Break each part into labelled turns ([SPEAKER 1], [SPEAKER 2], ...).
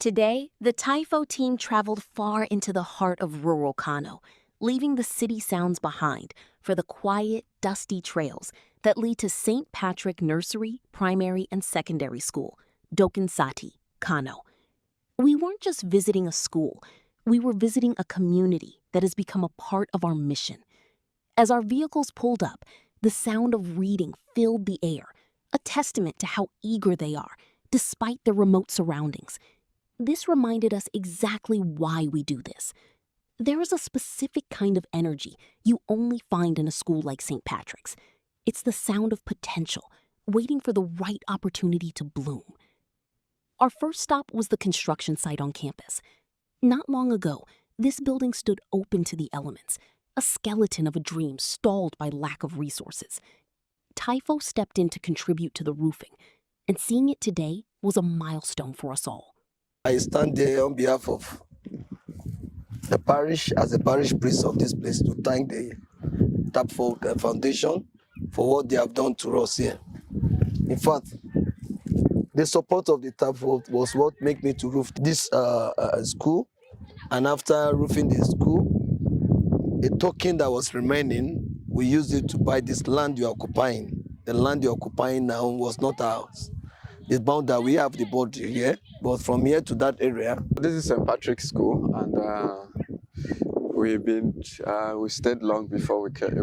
[SPEAKER 1] Today, the Taifo team traveled far into the heart of rural Kano, leaving the city sounds behind for the quiet, dusty trails that lead to St. Patrick Nursery, Primary, and Secondary School, Doka Sati, Kano. We weren't just visiting a school, we were visiting a community that has become a part of our mission. As our vehicles pulled up, the sound of reading filled the air, a testament to how eager they are, despite their remote surroundings. This reminded us exactly why we do this. There is a specific kind of energy you only find in a school like St. Patrick's. It's the sound of potential, waiting for the right opportunity to bloom. Our first stop was the construction site on campus. Not long ago, this building stood open to the elements, a skeleton of a dream stalled by lack of resources. Taifo stepped in to contribute to the roofing, and seeing it today was a milestone for us all.
[SPEAKER 2] I stand there on behalf of the parish, as a parish priest of this place, to thank the Taifo Foundation for what they have done to us here. In fact, the support of the Taifo was what made me to roof this school, and after roofing the school, a token that was remaining, we used it to buy this land you're occupying. The land you're occupying now was not ours. It's bound that we have the boundary here, but from here to that area.
[SPEAKER 3] This is St. Patrick's School, and we stayed long before we came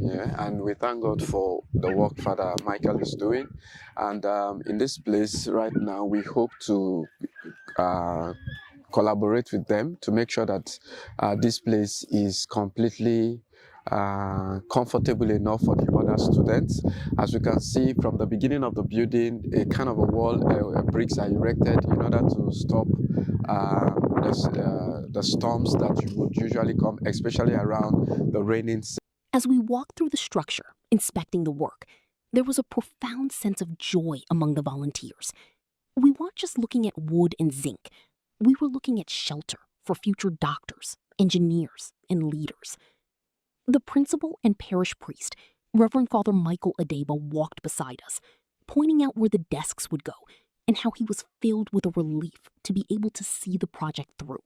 [SPEAKER 3] here, and we thank God for the work Father Michael is doing. And in this place right now, we hope to collaborate with them to make sure that this place is completely comfortable enough for the other students. As we can see from the beginning of the building, a kind of a wall, bricks are erected in order to stop the storms that would usually come, especially around the raining season.
[SPEAKER 1] As we walked through the structure, inspecting the work, there was a profound sense of joy among the volunteers. We weren't just looking at wood and zinc. We were looking at shelter for future doctors, engineers, and leaders. The principal and parish priest, Reverend Father Michael Adeba, walked beside us, pointing out where the desks would go and how he was filled with a relief to be able to see the project through.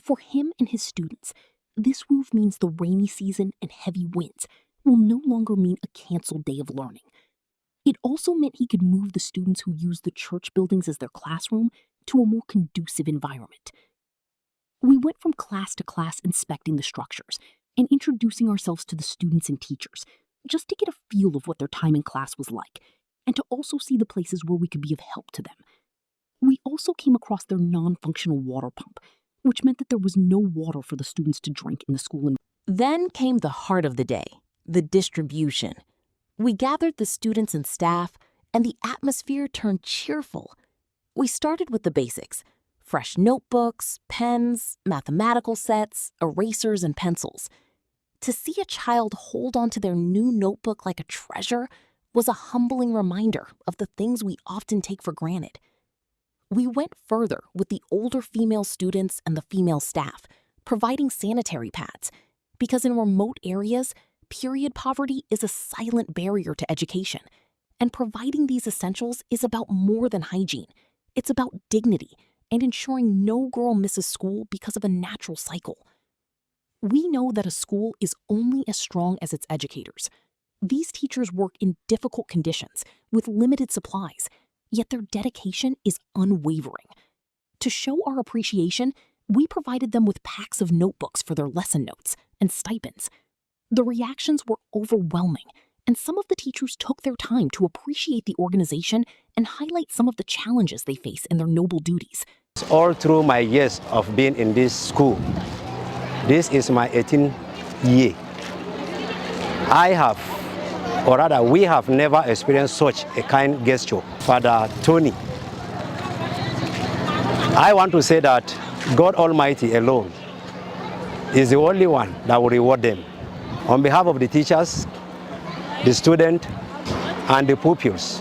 [SPEAKER 1] For him and his students, this roof means the rainy season and heavy winds will no longer mean a canceled day of learning. It also meant he could move the students who use the church buildings as their classroom to a more conducive environment. We went from class to class inspecting the structures and introducing ourselves to the students and teachers, just to get a feel of what their time in class was like, and to also see the places where we could be of help to them. We also came across their non-functional water pump, which meant that there was no water for the students to drink in the school. Then came the heart of the day, the distribution. We gathered the students and staff, and the atmosphere turned cheerful. We started with the basics: fresh notebooks, pens, mathematical sets, erasers, and pencils. To see a child hold onto their new notebook like a treasure was a humbling reminder of the things we often take for granted. We went further with the older female students and the female staff, providing sanitary pads, because in remote areas, period poverty is a silent barrier to education, and providing these essentials is about more than hygiene. It's about dignity and ensuring no girl misses school because of a natural cycle. We know that a school is only as strong as its educators. These teachers work in difficult conditions with limited supplies, yet their dedication is unwavering. To show our appreciation, we provided them with packs of notebooks for their lesson notes and stipends. The reactions were overwhelming, and some of the teachers took their time to appreciate the organization and highlight some of the challenges they face in their noble duties.
[SPEAKER 4] All through my years of being in this school, this is my 18th year. We have never experienced such a kind gesture. Father Tony, I want to say that God Almighty alone is the only one that will reward them. On behalf of the teachers, the students, and the pupils,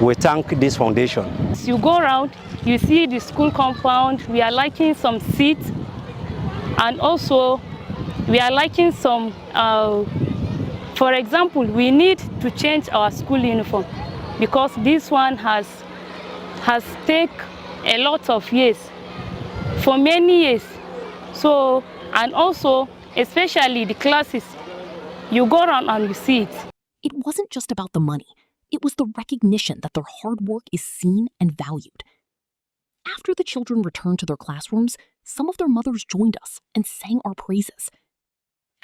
[SPEAKER 4] we thank this foundation.
[SPEAKER 5] As you go around, you see the school compound. We are liking some seats, and also we are liking some, for example, we need to change our school uniform because this one has take a lot of years, for many years. So, and also, especially the classes, you go around and you see it.
[SPEAKER 1] It wasn't just about the money. It was the recognition that their hard work is seen and valued. After the children returned to their classrooms, some of their mothers joined us and sang our praises.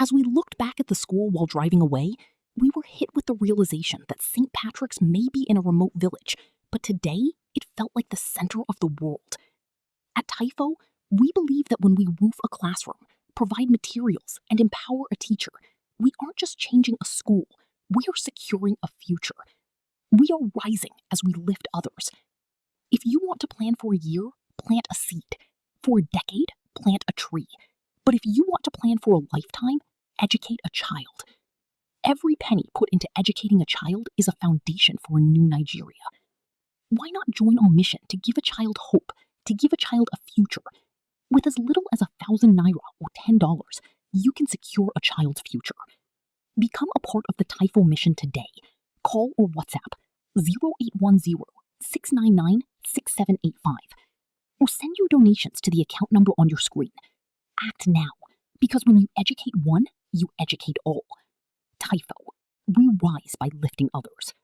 [SPEAKER 1] As we looked back at the school while driving away, we were hit with the realization that St. Patrick's may be in a remote village, but today it felt like the center of the world. At Typho, we believe that when we roof a classroom, provide materials, and empower a teacher, we aren't just changing a school, we are securing a future. We are rising as we lift others. If you want to plan for a year, plant a seed. For a decade, plant a tree. But if you want to plan for a lifetime, educate a child. Every penny put into educating a child is a foundation for a new Nigeria. Why not join our mission to give a child hope, to give a child a future? With as little as 1,000 naira or $10, you can secure a child's future. Become a part of the Typho mission today. Call or WhatsApp 0810-699-6785 or send your donations to the account number on your screen. Act now, because when you educate one, you educate all. Typho, we rise by lifting others.